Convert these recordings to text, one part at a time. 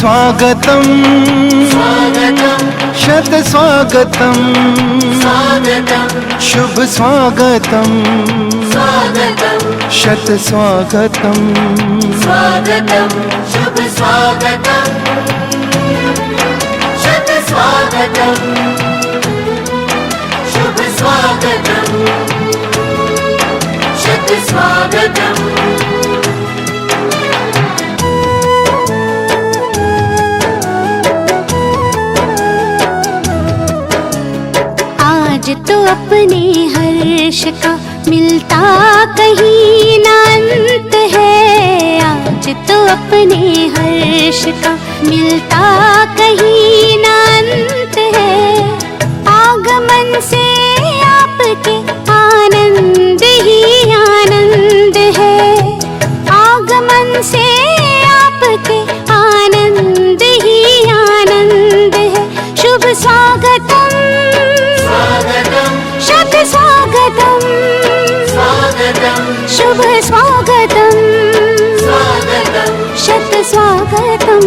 स्वागतम शत स्वागतम शुभ स्वागतम शत स्वागतम शुभ स्वागतम शत स्वागतम शुभ स्वागतम शत स्वागतम। आज तो अपने हर्ष का मिलता कहीं ना अंत है। आज तो अपने हर्ष का मिलता कहीं ना अंत है। आगमन से आपके आनंद ही आनंद है। आगमन से आपके आनंद ही आनंद है। शुभ स्वागतम शत स्वागतम शुभ स्वागतम शत स्वागतम।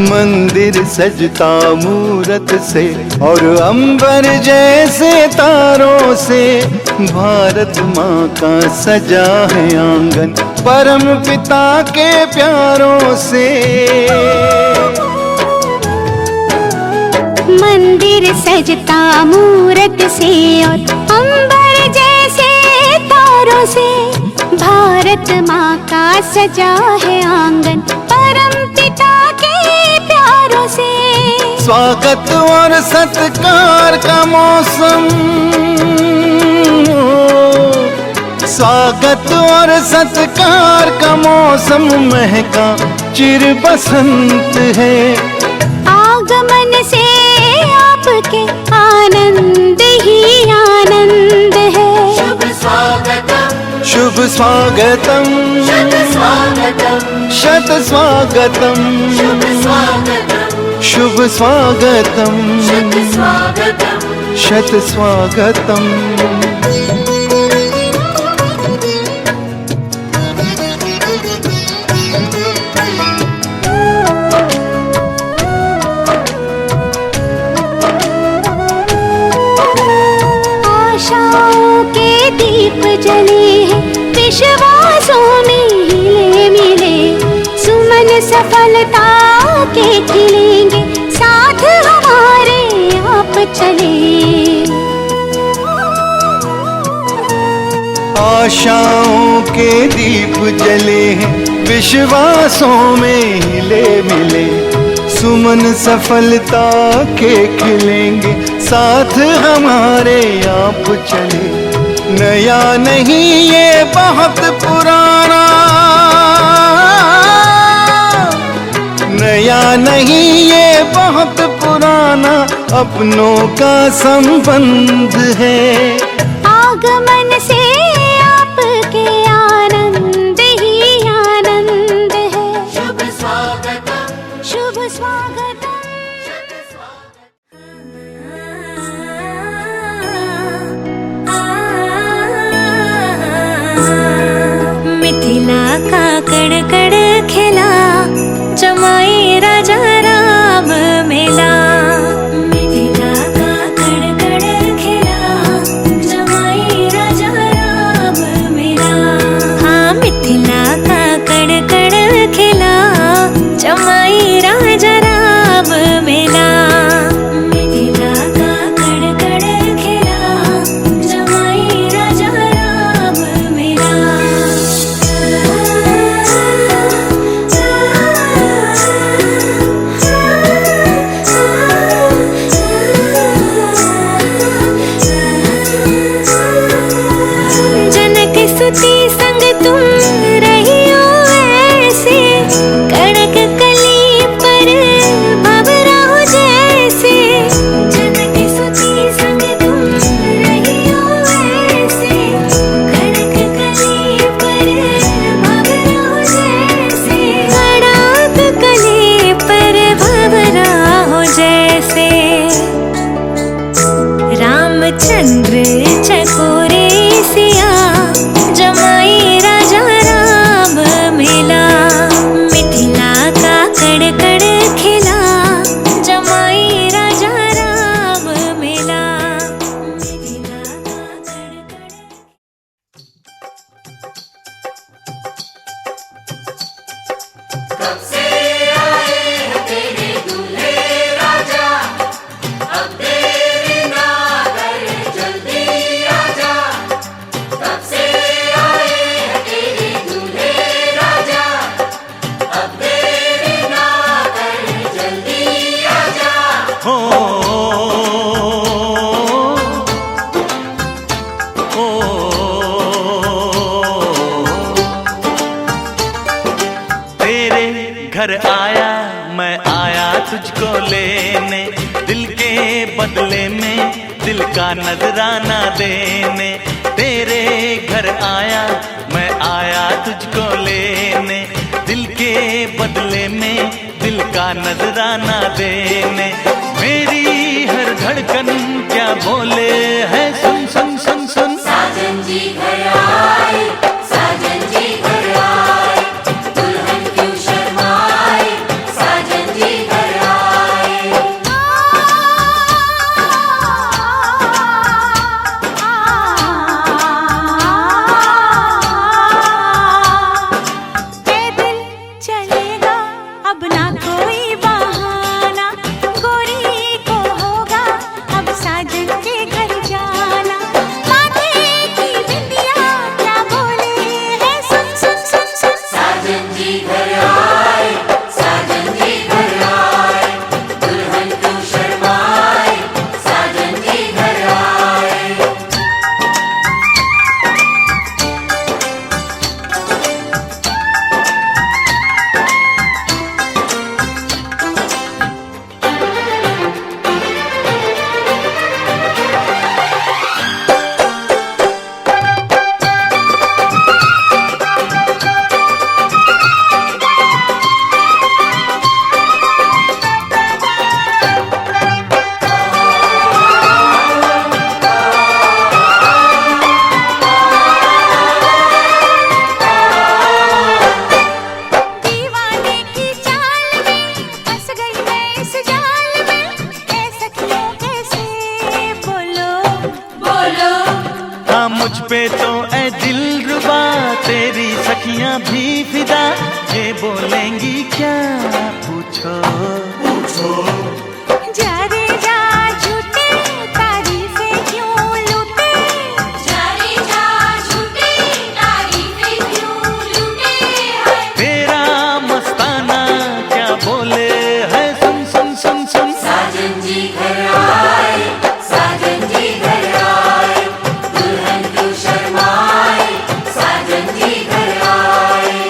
मंदिर सजता मूरत से और अंबर जैसे तारों से। भारत माँ का सजा है आंगन परम पिता के प्यारों से। मंदिर सजता मूरत से और अंबर जैसे तारों से। भारत माँ का सजा है आंगन परम पिता के प्यारों से। स्वागत और सत्कार का मौसम, स्वागत और सत्कार का मौसम महका चिर बसंत है। आगमन से आपके आनंद ही आनंद है। शुभ स्वागतम शुभ स्वागतम शत स्वागतम शत स्वागतम शुभ स्वागतम शुभ स्वागतम शत स्वागतम। शत स्वागतम। आशाओं के दीप जले हैं विश्वासों में हिले मिले। सुमन सफलता के खिलेंगे साथ हमारे आप चले। आशाओं के दीप जले हैं विश्वासों में हिले मिले। सुमन सफलता के खिलेंगे साथ हमारे आप चले। नया नहीं ये बहुत पुराना, नया नहीं ये बहुत पुराना अपनों का संबंध है। आगमन से आपके आनंद ही आनंद है। शुभ स्वागतम शुभ स्वागतम। मिथिला का कड़ कड़ खेला जमाई राजा राम मेला। मिथिला का कड़ कड़ खेला जमाई राजा राम मेला। हाँ मिथिला का कड़ कड़ खेला जमाई राजा राम तुझको लेने, दिल के बदले में दिल का नजराना देने। तेरे घर आया मैं आया तुझको लेने, दिल के बदले में दिल का नजराना देने। मेरी हर धड़कन क्या बोले है, सुन सुन सुन सुन। साजन जी घर आए, साजन जी घर आए, दुल्हन क्यों शर्माए, साजन जी घर आए। पैदल चलेगा अब ना कोई बहाना, गोरी को होगा अब साजन के घर जाना। माथे की बिंदिया क्या बोले है, सुन सुन सुन सुन। साजन जी घर आए, साजन जी घर आए, दुल्हन क्यों शर्माए, साजन जी घर आए। दीवाने की चाल में फंस गई मैं इस जाल में, ऐ सखियों कैसे बोलो बोलो हाँ मुझ पे तो ऐ दिलरुबा तेरी सखियां भी फिदा, ये बोलेंगी क्या पूछो। जा रे जा झूठे तारीफें क्यों लूटे, जारी जा झूठी तारीफें क्यों लूटे हैं। तेरा मस्ताना क्या बोले है, सुन सुन सुन सुन। साजन जी घर आए, साजन जी घर आए, दुल्हन क्यों शर्माए, साजन जी घर आए।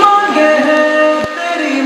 मांगे है तेरी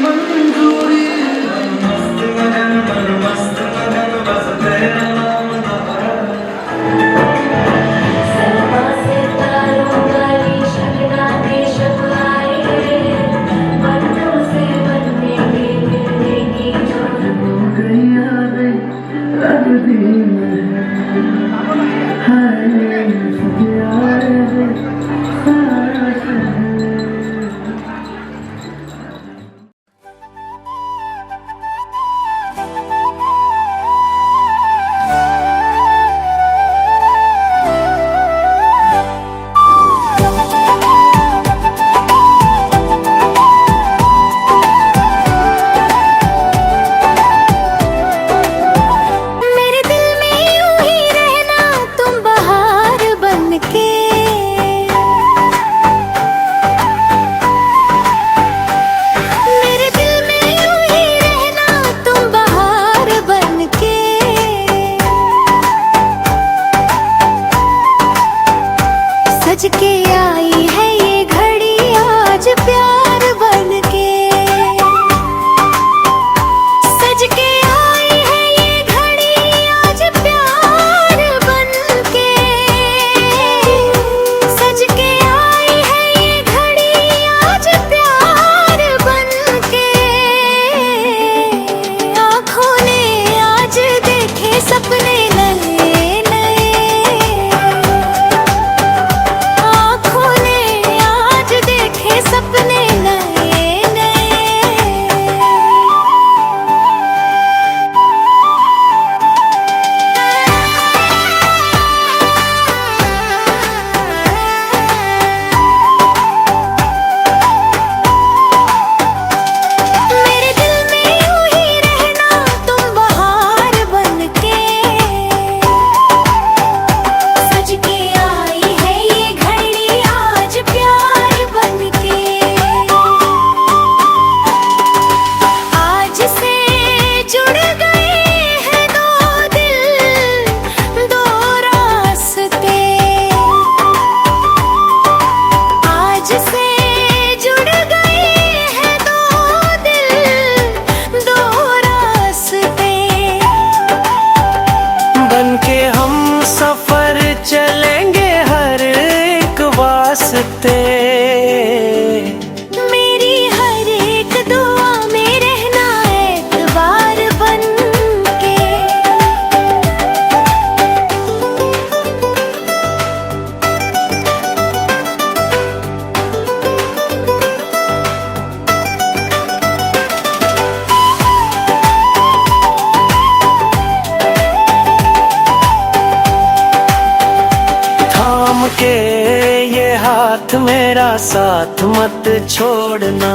हाथ मेरा साथ मत छोड़ना,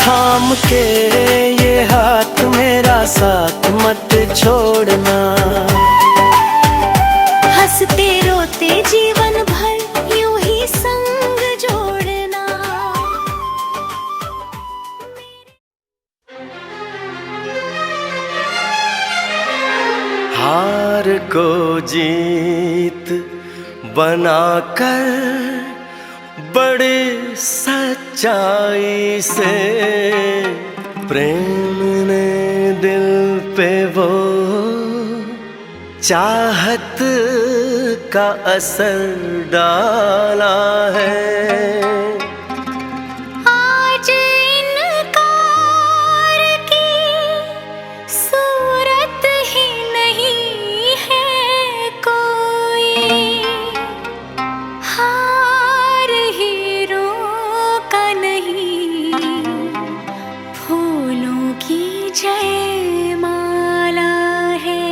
थाम के ये हाथ मेरा साथ मत छोड़ना। हंसते रोते जीवन भर यूं ही संग जोड़ना। हार को जीत बनाकर बड़ी सच्चाई से प्रेम ने दिल पे वो चाहत का असर डाला है। आज इनकार की सूरत ही नहीं है कोई, हार हीरों का नहीं फूलों की जयमाला है।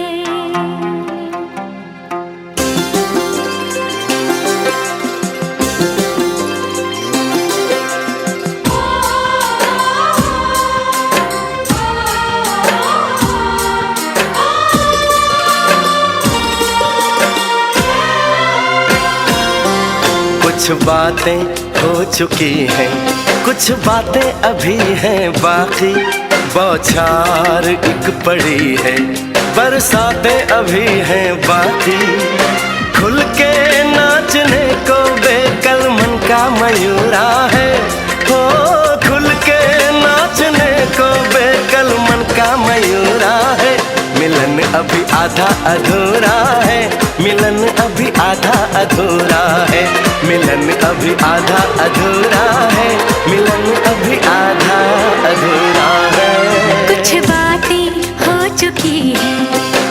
कुछ बातें हो चुकी हैं, कुछ बातें अभी हैं बाकी, बौछार एक पड़ी है, बरसातें अभी हैं बाकी। खुल के नाचने को बेकल मन का मयूरा है, हो खुल के नाचने को बेकल मन का मयूरा है। मिलन अभी आधा अधूरा है, मिलन अभी आधा अधूरा है, मिलन अभी आधा अधूरा है, मिलन अभी आधा अधूरा है। कुछ बातें हो चुकी हैं,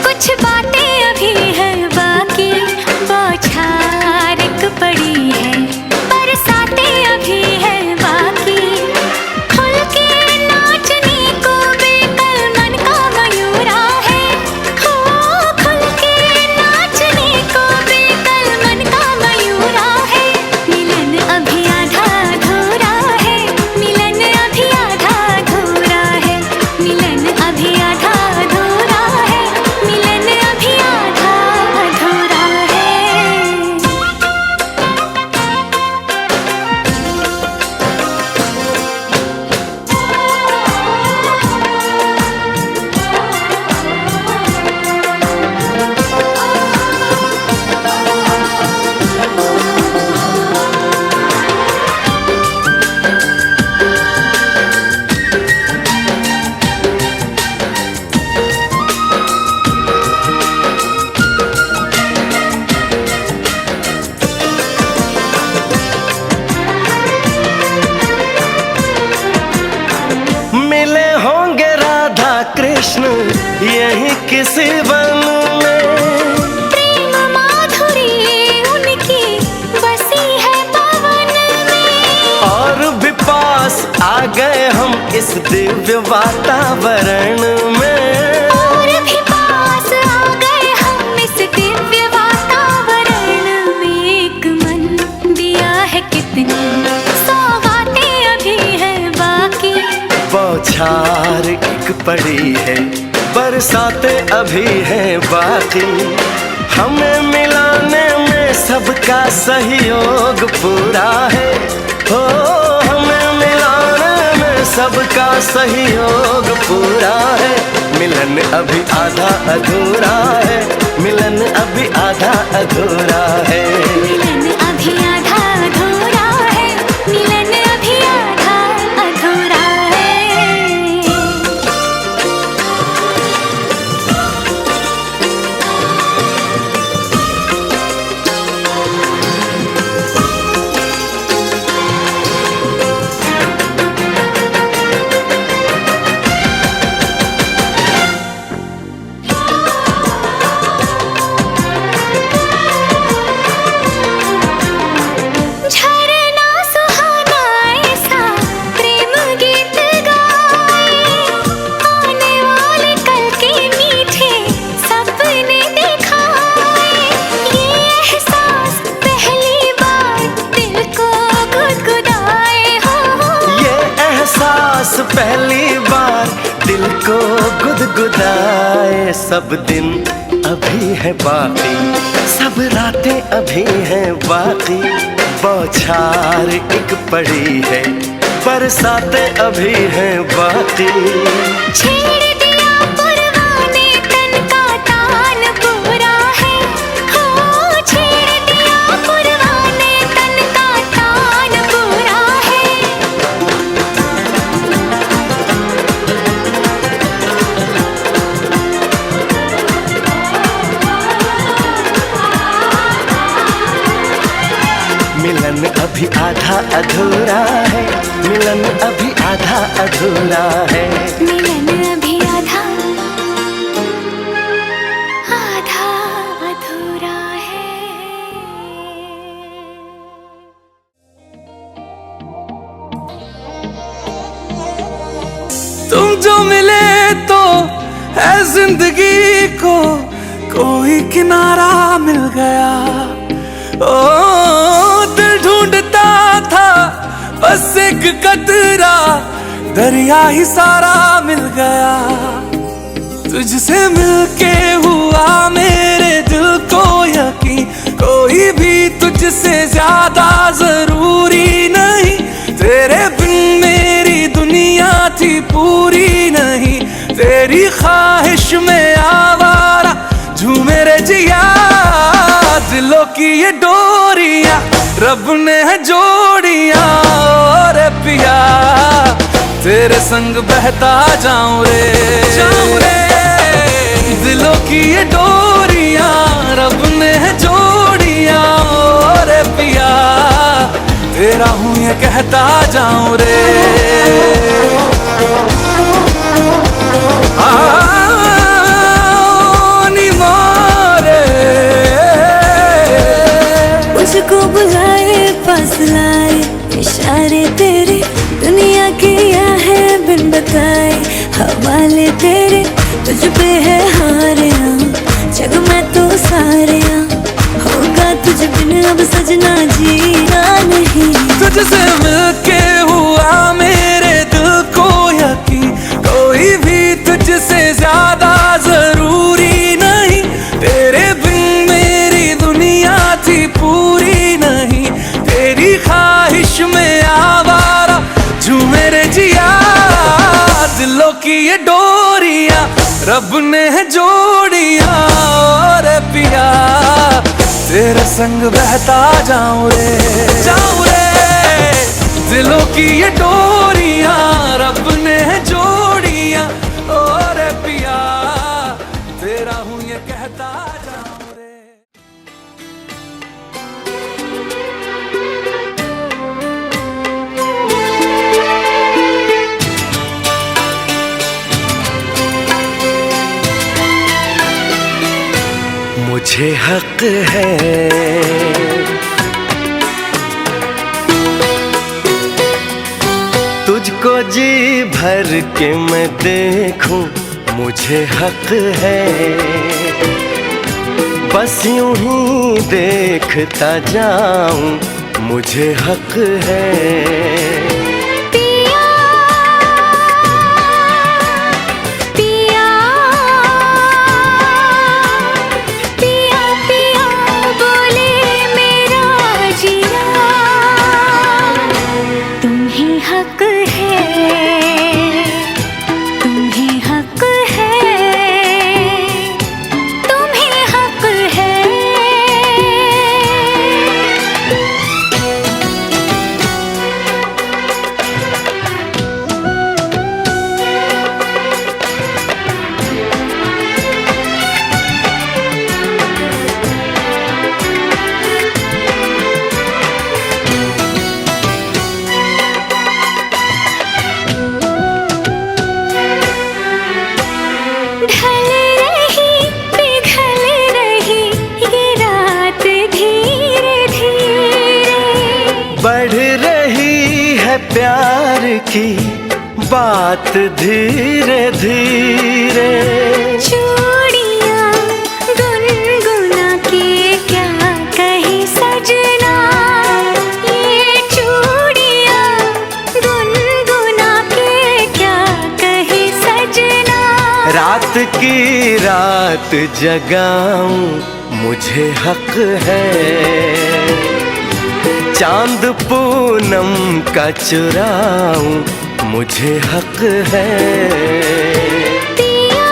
कुछ बातें अभी हैं बाकी, बौछार एक पड़ी है, बरसातें अभी हैं बाकी। खुल के नाचने को बेकल मन का मयूरा है, हो खुल के नाचने को बेकल मन का मयूरा है। मिलन अभी आधा अधूरा है, मिलन अभी आधा अधूरा है, मिलन अभी आधा अधूरा है, मिलन अभी आधा अधूरा है। मिले होंगे राधा कृष्ण यही किसी वन में, प्रेम माधुरी उनकी बसी है पवन में, और भी पास आ गए हम इस दिव्य वातावरण में। और भी पास आ गए हम इस दिव्य वातावरण में। एक मन दिया है कितनी सौगातें अभी हैं बाकी, बौछार एक पड़ी है, बरसातें अभी हैं बाकी। हमें मिलाने में सबका सहयोग पूरा है, हो हमें मिलाने में सबका सहयोग पूरा है। मिलन अभी आधा अधूरा है, मिलन अभी आधा अधूरा है। मिलन अभी आधा अधूरा है, मिलन अभी आधा अधूरा है। सब दिन अभी है बाकी, सब रातें अभी हैं बाकी। बौछार एक पड़ी है, बरसातें अभी हैं बाकी। छेड़ दिया परवाने तन का तान पूरा है, हो छेड़ दिया परवाने तन का तान पूरा है। मिलन अभी आधा अधूरा है, मिलन अभी आधा अधूरा है। मिलन अभी आधा आधा अधूरा है। तुम जो मिले तो है जिंदगी को कोई किनारा मिल गया। ओ दिल ढूंढता था बस एक कतरा, दरिया ही सारा मिल गया। तुझसे मिलके हुआ मेरे दिल को यकीन, कोई भी तुझसे ज्यादा जरूरी नहीं। तेरे बिन मेरी दुनिया थी पूरी नहीं, तेरी ख्वाहिश में आवारा झूमे रे जिया। दिलों की ये डोरियां रब ने है जोड़ियां, और पिया तेरे संग बहता जाऊं रे। दिलों की ये डोरियां रब ने है जोड़ियां, और पिया तेरा हूँ ये कहता जाऊं रे। मुझको बुलाए पास लाए इशारे तेरे, दुनिया किया है बिन बताए हवाले तेरे। तुझ पे है हारे जग में तो सारे, होगा तुझ बिन अब सजना जीना नहीं। तुझसे मिलके हुआ मेरे दिल को यकीन, कोई भी तुझसे ज्यादा जरूरी नहीं। तेरे बिन मेरी दुनिया थी पूरी नहीं, तेरी ख्वाहिश में आवारा झूमे रे जिया। दिलों की ये डोरियां रब ने है जोड़ियां, और पिया तेरे संग बहता जाऊं रे। दिलों की ये डोरियां रब ने है जोड़ियां, और पिया तेरा हूँ ये कहता जाऊं रे। मुझे हक है तुझको जी भर के मैं देखूं, मुझे हक है बस यूं ही देखता जाऊं, मुझे हक है। प्यार की बात धीरे धीरे, चूड़ियां गुनगुना के क्या कही सजना, ये चूड़ियां गुनगुना के क्या कही सजना। रात की राह रात जगाऊं मुझे हक है, चांद पूनम का चुराऊं मुझे हक है। पिया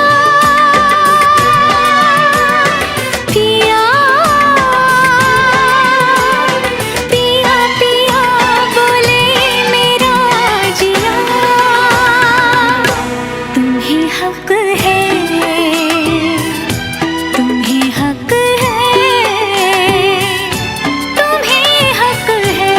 पिया पिया पिया बोले मेरा जिया, तुम्हें हक है, तुम्हें हक है, तुम्हें हक है।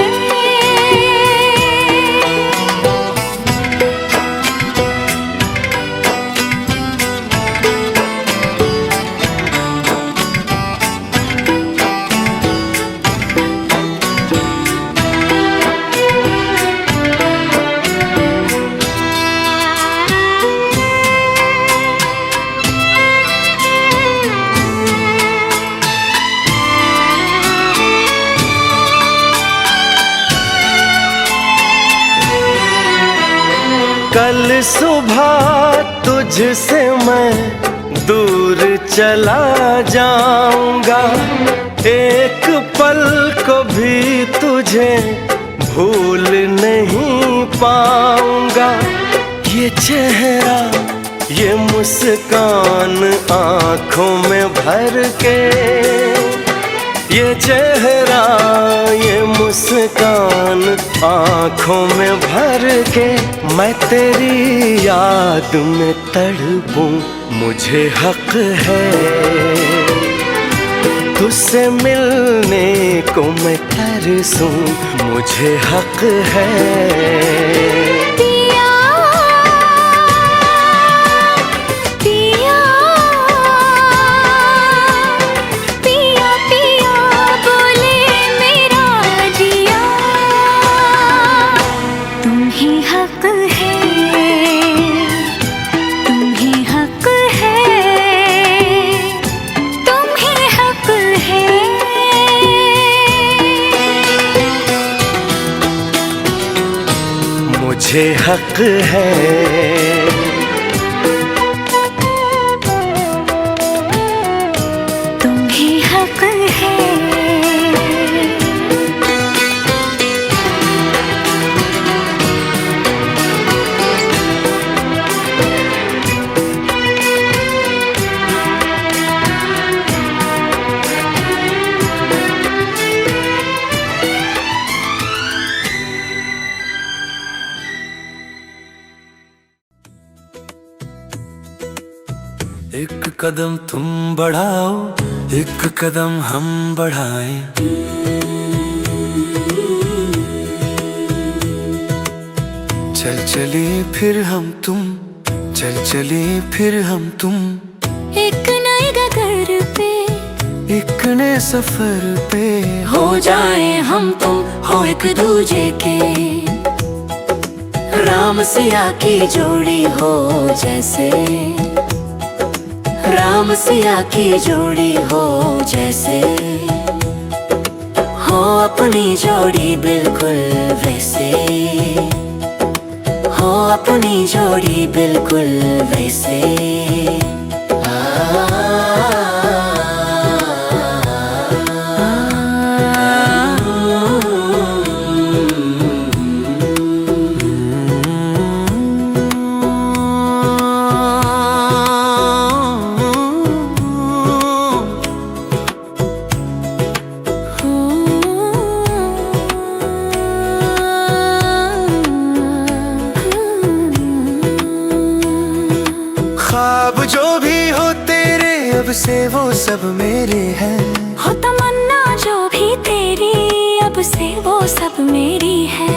कल सुबह तुझसे मैं दूर चला जाऊंगा, एक पल को भी तुझे भूल नहीं पाऊंगा। ये चेहरा ये मुस्कान आंखों में भर के, ये चेहरा ये मुस्कान आंखों में भर के, मैं तेरी याद में तड़पूं मुझे हक है। तुझसे मिलने को मैं तरसूं मुझे हक है। पिया पिया पिया पिया बोले मेरा जिया, तुम्हें हक है, तुम्हें हक है, तुम्हें हक है। मुझे हक है, तुम्हें हक है। एक कदम तुम बढ़ाओ, एक कदम हम बढ़ाएं, चल चले फिर हम तुम, चल चले फिर हम तुम, एक नए गगर पे, एक नए सफर पे हो जाए हम तुम हो एक दूजे के, राम सिया की जोड़ी हो जैसे, राम सिया की जोड़ी हो जैसे, हो अपनी जोड़ी बिल्कुल वैसे, हो अपनी जोड़ी बिल्कुल वैसे। ख्वाब जो भी हो तेरे अब से वो सब मेरे हैं, हो तमन्ना जो भी तेरी अब से वो सब मेरी है।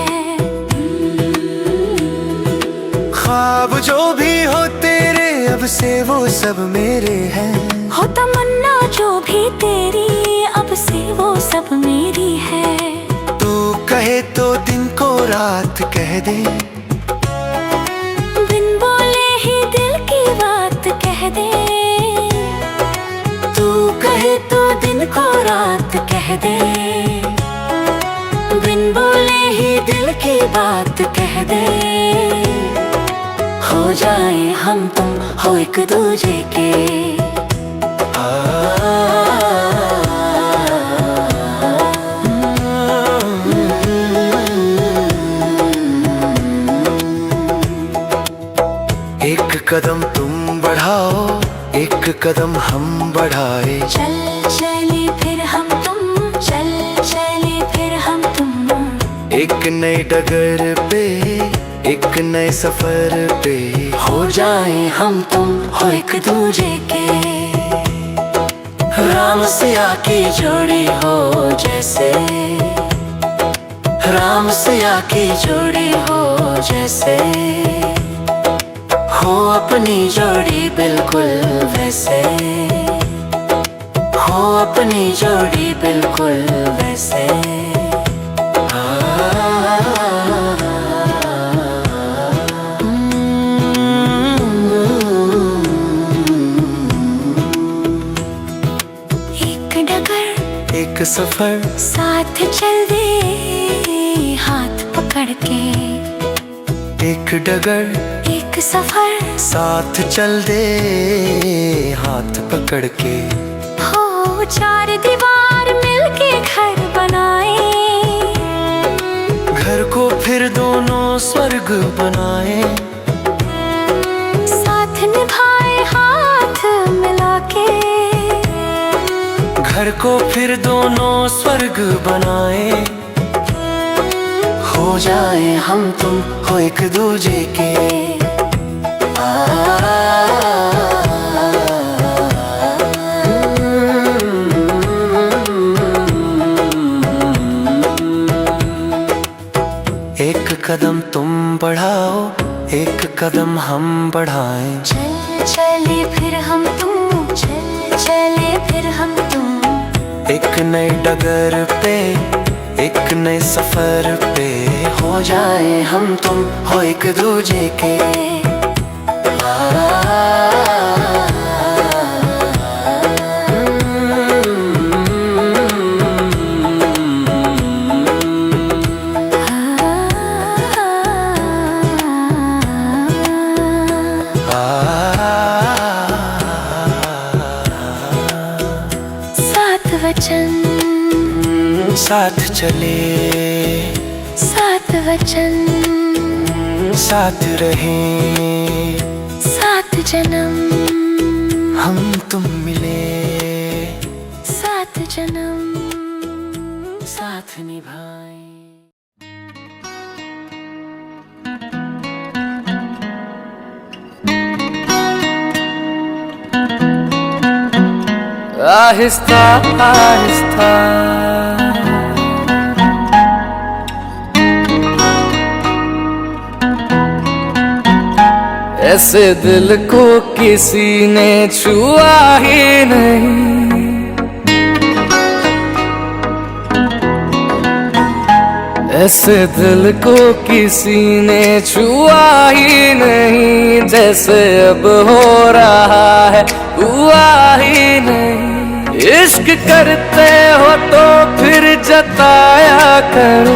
ख्वाब जो भी हो तेरे अब से वो सब मेरे हैं, हो तमन्ना जो भी तेरी अब से वो सब मेरी है। तू कहे तो दिन को रात कह दे, बिन बोले ही दिल की बात कह दे। तू कहे तो दिन को रात कह दे, बिन बोले ही दिल की बात कह दे। हो जाए हम तुम हो एक दूजे के, कदम तुम बढ़ाओ, एक कदम हम बढ़ाए। चल चले फिर हम तुम, चल चले फिर हम तुम। एक नई डगर पे, एक नए सफर पे हो जाए हम तुम हो एक दूजे के। राम से आके जोड़ी हो जैसे, राम से आके जोड़ी हो जैसे, हो अपनी जोड़ी बिल्कुल वैसे, हो अपनी जोड़ी बिल्कुल वैसे। एक डगर एक सफर, साथ चल दे हाथ पकड़ के। एक डगर एक सफर साथ चल दे हाथ पकड़ के। हो चार दीवार मिलके घर बनाए, घर को फिर दोनों स्वर्ग बनाए। साथ निभाए हाथ मिला के। घर को फिर दोनों स्वर्ग बनाए। हो जाए हम तुम हो एक दूजे के। एक कदम तुम बढ़ाओ, एक कदम हम बढ़ाएं। चल चले फिर हम तुम, चल चले फिर हम तुम। एक नई डगर पे, एक नए सफर पे हो जाए हम तुम हो एक दूजे के। सात वचन साथ चले, सात वचन साथ रहें, सात जन्म हम तुम मिले। सात जन्म साथ निभाए। आहिस्ता आहिस्ता ऐसे दिल को किसी ने छुआ ही नहीं। ऐसे दिल को किसी ने छुआ ही नहीं। जैसे अब हो रहा है हुआ ही नहीं। इश्क करते हो तो फिर जताया करो,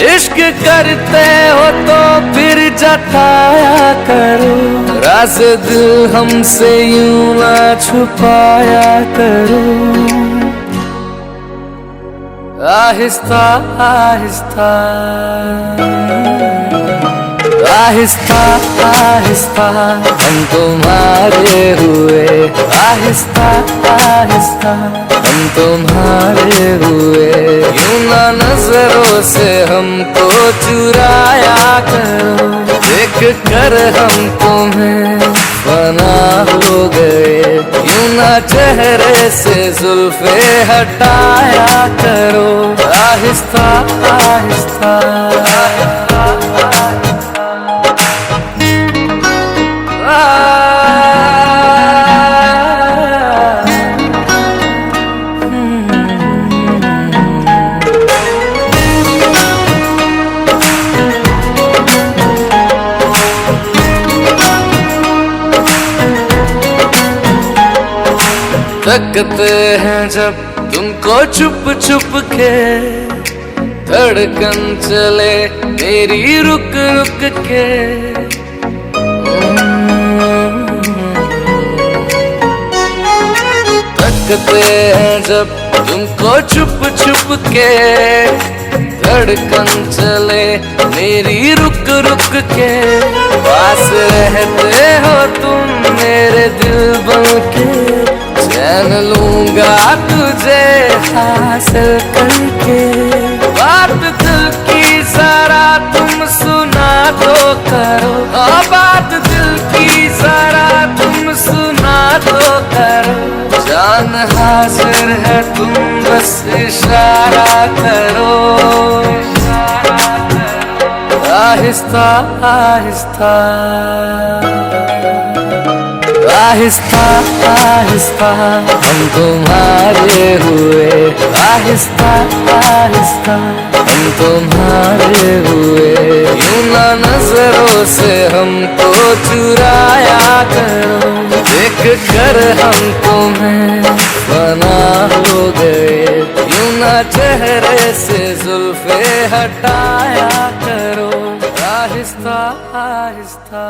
इश्क करते हो तो फिर जताया करो। राज़ दिल हमसे यूं ना छुपाया करो। आहिस्ता आहिस्ता आहिस्ता आहिस्ता हम तुम्हारे हुए। आहिस्ता आहिस्ता हम तुम्हारे हुए। यूं ना नजरों से हमको चुराया करो। देख कर हम तुम्हें फना हो गए। यूं ना चेहरे से जुल्फे हटाया करो। आहिस्ता आहिस्ता तकते हैं जब तुमको छुप छुप के। धड़कन चले मेरी रुक रुक के। तकते हैं जब तुमको छुप छुप के। धड़कन चले मेरी रुक रुक के। पास रहते हो तुम मेरे दिल बन के, चैन लूंगा तुझे हासिल करके। बात दिल की जरा तुम सुना तो करो, बात दिल की जरा तुम सुना तो करो। जान हाजिर है तुम बस इशारा करो। आहिस्ता आहिस्ता आहिस्ता आहिस्ता हम तुम्हारे हुए। आहिस्ता आहिस्ता हम तुम्हारे हुए। यूं ना नजरों से हमको चुराया करो, देख कर हम तुम्हें फना हो गए। यूं ना चेहरे से जुल्फे हटाया करो। आहिस्ता आहिस्ता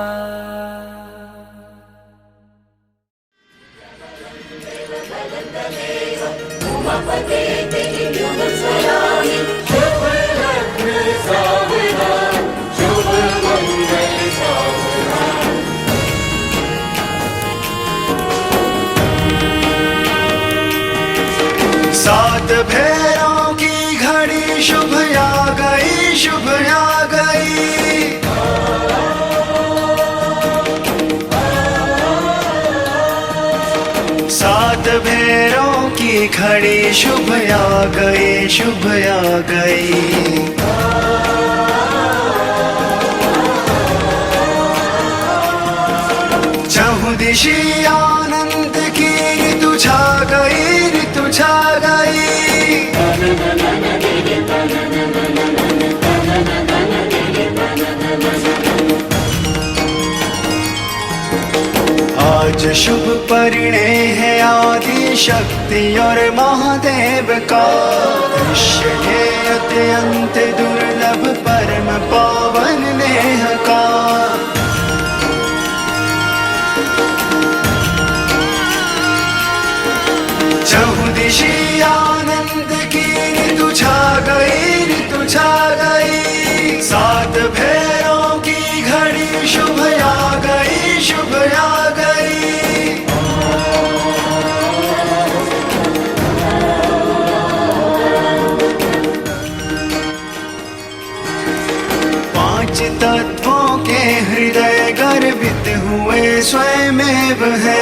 सात फेरों की घड़ी शुभ आ गई, शुभ आ गई। सात फेरों की घड़ी शुभ आ गई, शुभ आ गई। चहुदिशी आनंद की ऋतु छा गई, ऋतु छा गई। आज शुभ परिणय है आदि शक्ति और महादेव का। दृश्य है अत्यंत दुर्लभ परम पावन नेह का। चहुदिशी आनंद की ऋतु छा गई, ऋतु छा गई। सात फेरों की घड़ी शुभ आ गई, शुभ आ गई। पांच तत्वों के हृदय गर्भित हुए स्वयमेव है।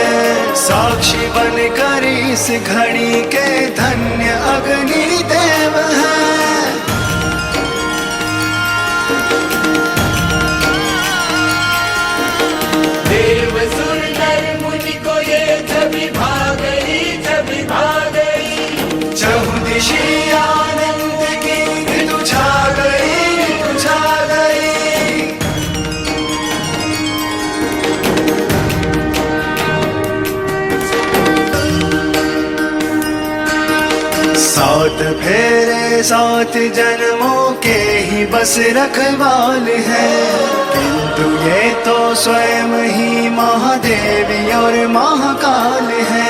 साक्षी बनकर इस घड़ी के धन्य अग्नि देव है। देव सुंदर मुनि को ये छवि भा गई, छवि भा गई। चहुदिशी आनंद की ऋतु छा गई, ऋतु छा गई। सात फेरे सात जन्मों के ही बस रखवाल है, किंतु ये तो स्वयं ही महादेवी और महाकाल है।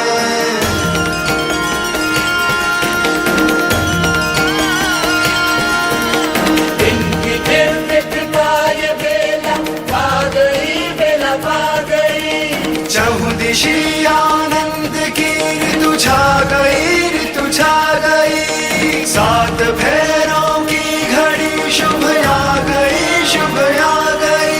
इनकी दिव्य कृपा ये बेला पा गई, बेला पा गई। चहुदिशी आनंद की ऋतु छा गई, ऋतु छा गई। सात फेरों की घड़ी शुभ आ गई, शुभ आ गई।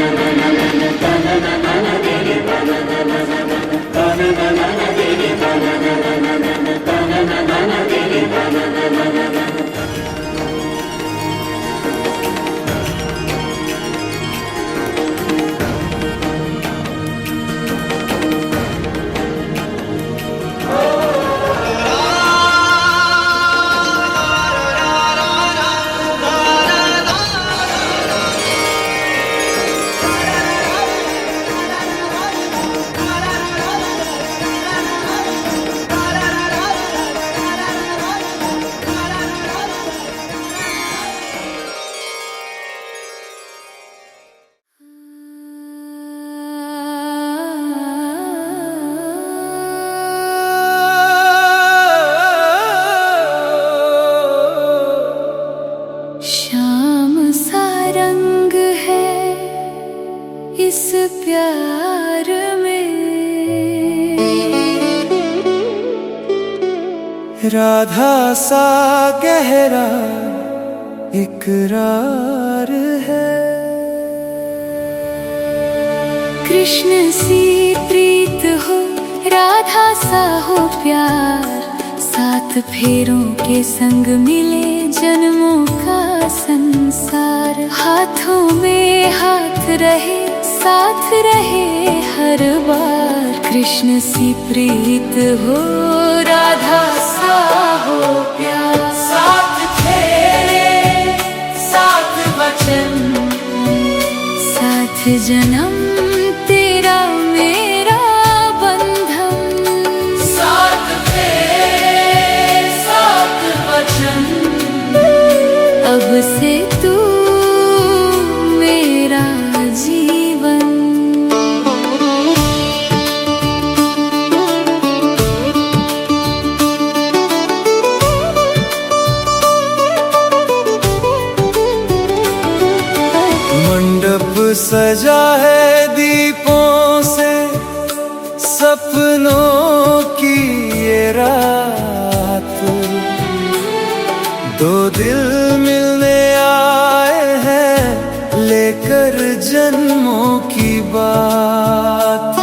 na na प्यार में। राधा सा गहरा इकरार है। कृष्ण सी प्रीत हो, राधा सा हो प्यार, सात फेरों के संग मिले जन्मों का संसार। हाथों में हाथ रहे, साथ रहे हर बार। कृष्ण सी प्रीत हो, राधा सा हो प्यार, सात फेरे सात वचन, सात जन्म तेरा मेरा बंधन। सात फेरे सात वचन, अब से तू मेरा जीवन। मंडप सजा है दीपों से, सपनों की ये रात। दो दिल मिलने आए हैं, लेकर जन्मों की बात।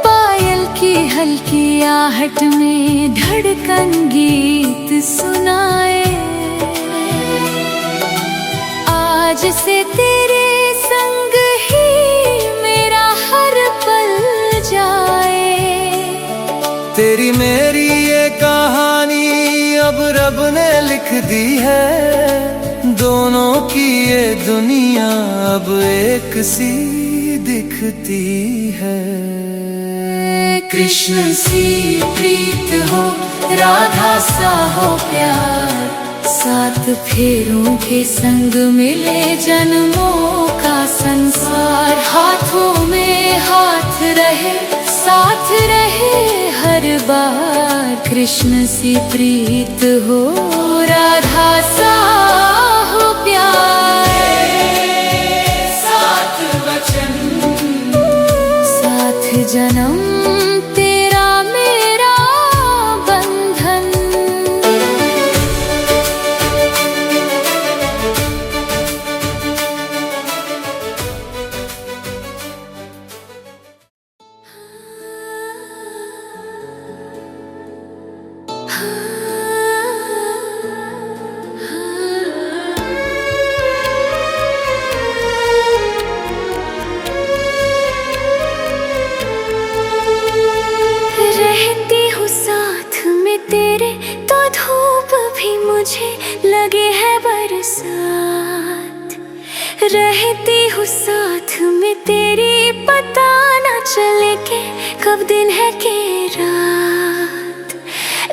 पायल की हल्की आहट में धड़कन गीत सुनाए। आज से तेरे संग ही मेरा हर पल जाए। तेरी मेरी ये कहानी अब रब ने लिख दी है। दोनों की ये दुनिया अब एक सी दिखती है। कृष्ण सी प्रीत हो, राधा सा हो प्यार, सात फेरों के संग मिले जन्मों का संसार। हाथों में हाथ रहे, साथ रहे हर बार। कृष्ण सी प्रीत हो, राधा सा हो प्यार, सात वचन, सात जन्म तेरा मेरा बंधन। रहती हूँ साथ में तेरे, तो धूप भी मुझे लगे है बरसात। रहती हूँ साथ में तेरी, पता न चले के कब दिन है के रात।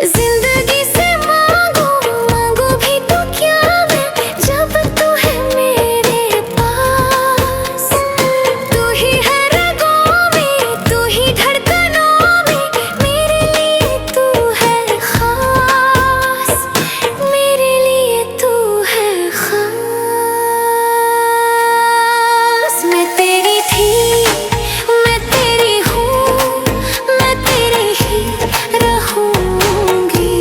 जिंदगी से मांगू मांगू भी तो क्या मैं, जब तू है मेरे पास। तू ही है रगों में, तू ही धड़कनों में, मेरे लिए तू है खास, मेरे लिए तू है खास। मैं तेरी थी, मैं तेरी हूँ, मैं तेरी ही रहूँगी।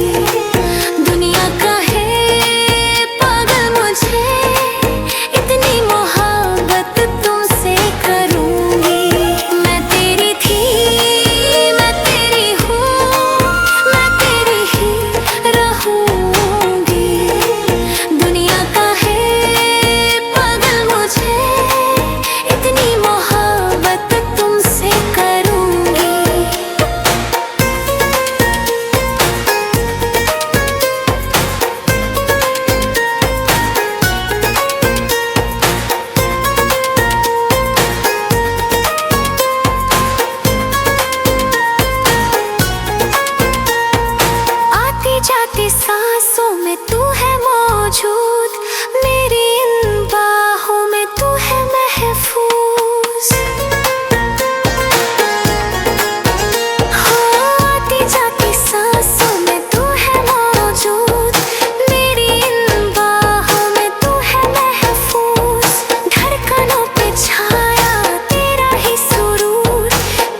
छाया तेरा ही सुरूर,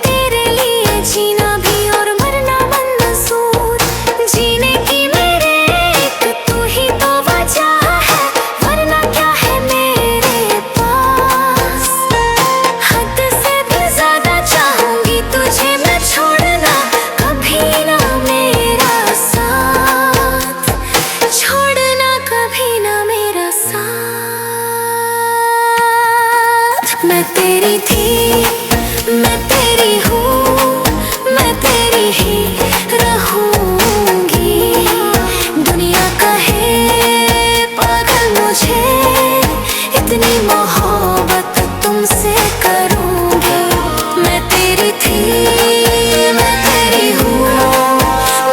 तेरे लिए जीना भी और मरना मंसूर। जीने की मेरे एक तू ही तो वजह है, वरना क्या है मेरे पास। हद से भी ज्यादा चाहूंगी तुझे मैं, छोड़ना कभी ना मेरा साथ, छोड़ना कभी ना मेरा साथ। मैं तेरी थी, मैं तेरी हूँ, मैं तेरी ही रहूंगी। दुनिया कहे पागल मुझे, इतनी मोहब्बत तुमसे करूंगी। मैं तेरी थी, मैं तेरी हूँ,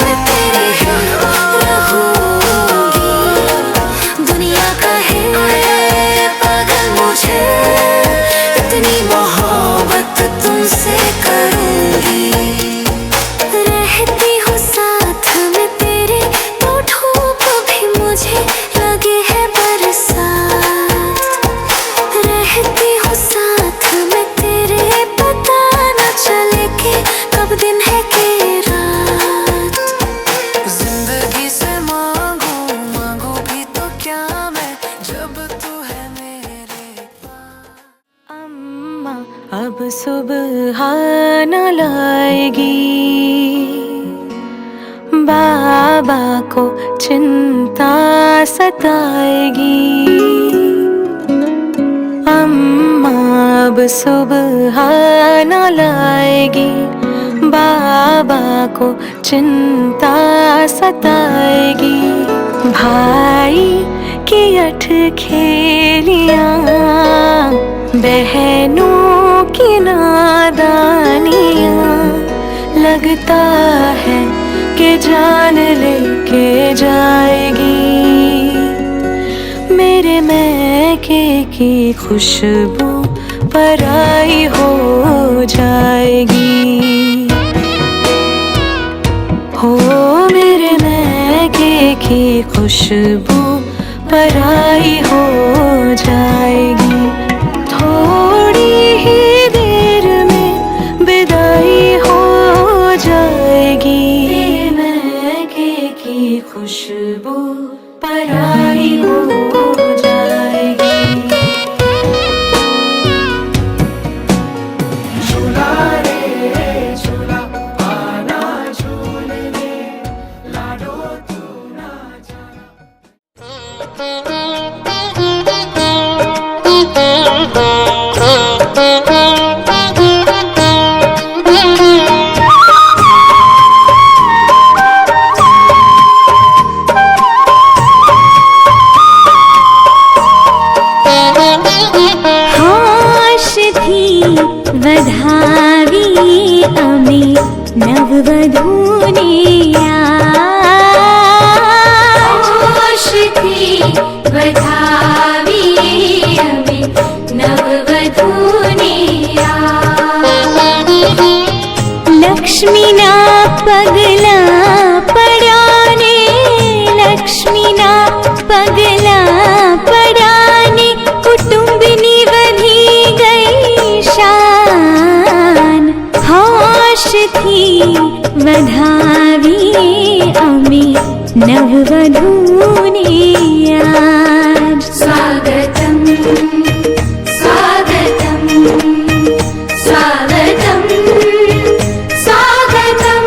मैं तेरी ही रहूंगी। दुनिया कहे पागल मुझे, इतनी मोहब्बत तुमसे करूंगी। रहती हूँ साथ में तेरे, तो धूप भी मुझे लगे है बरसात। रहती हूँ साथ में तेरे, पता न चले कि कब दिन है कि रात। जिंदगी से मांगू मांगू भी तो क्या मैं, जब तू है मेरे पास। अम्मा अब सुबह न लाएगी, बाबा को चिंता सताएगी। अम्मा अब सुबह न लाएगी, बाबा को चिंता सताएगी। भाई की अठ खेलियां, बहनों की नादानियां, लगता है कि जान लेके जाएगी। मेरे मैके की खुशबू पराई हो जाएगी। हो मेरे मैके की खुशबू पराई हो जाएगी। थोड़ी ही देर में विदाई हो जाएगी। मेरे मैके की खुशबू पराई हो जाएगी। झूला रे झूला आना झूलने, लाडो तू ना जाना। होश थी वधावी अमी नववधू ने आज। होश थी वधावी अमी नववधू ने आज। लक्ष्मी ना पगला पड़ाने, लक्ष्मी ना पगला पड़ाने, कुटुंबिनी बनी गई शान। होश थी वधावी अमी नववधू ने आज। स्वागतम स्वागतम स्वागतम स्वागतम।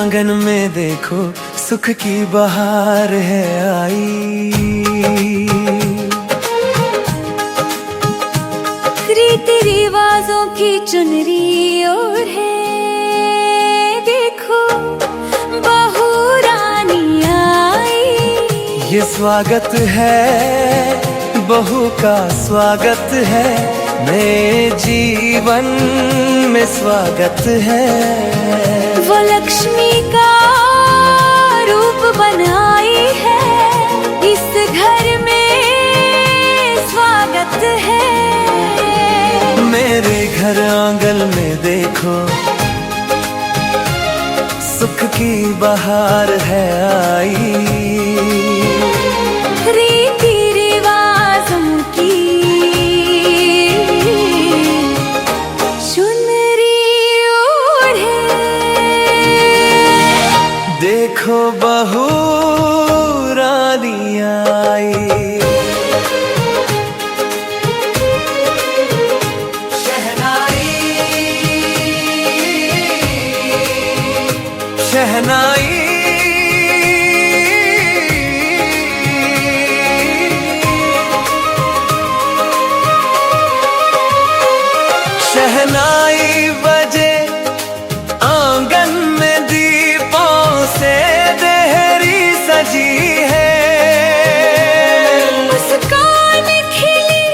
आंगन में देखो सुख की बहार है आई। रीति रिवाजों की चुनरी और है, देखो बहू रानी आई। ये स्वागत है बहू का स्वागत है, नए जीवन में स्वागत है। वो लक्ष्मी का रूप बनाई है, इस घर में स्वागत है। मेरे घर आंगन में देखो सुख की बहार है आई। रीति रिवाजों की चुनरी ओढ़े, देखो बहू रानी आई। शहनाई शहनाई बजे आंगन में दीपों से देहरी सजी है। मुस्कान खिली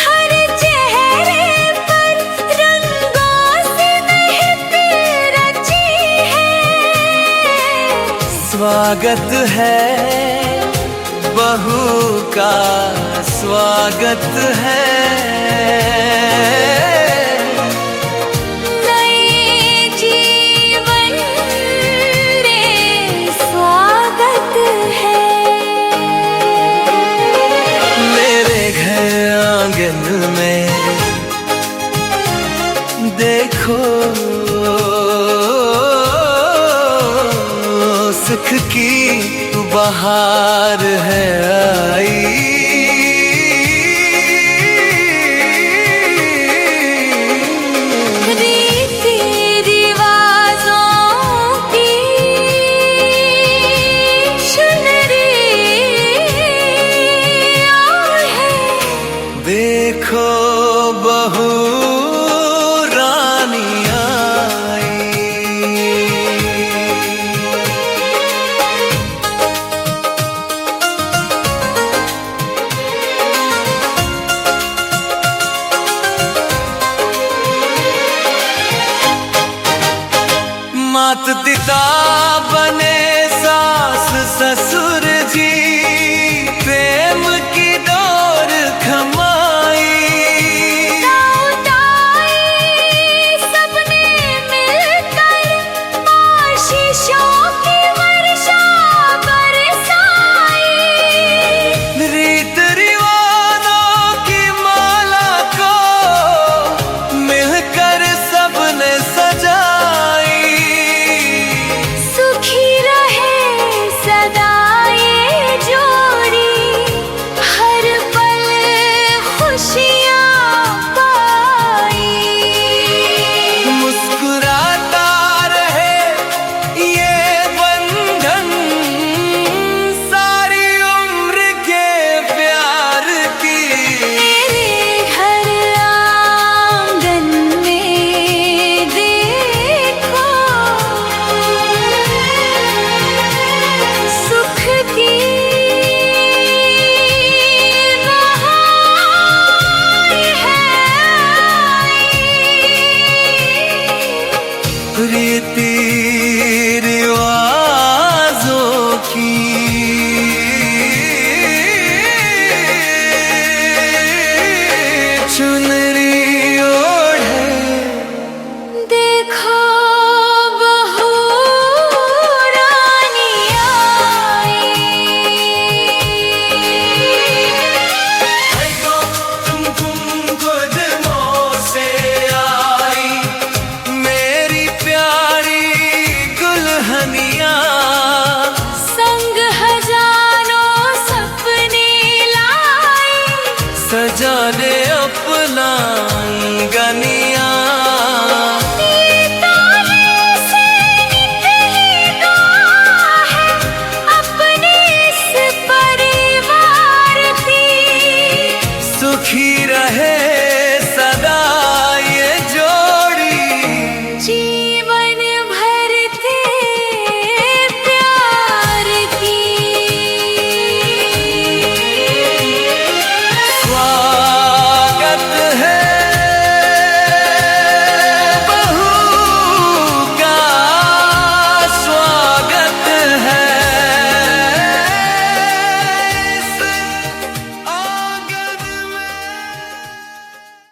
हर चेहरे पर, रंगों से महक रची है। स्वागत है बहू का स्वागत है। नए जीवन में स्वागत है। मेरे घर आंगन में देखो सुख की बहार है आई।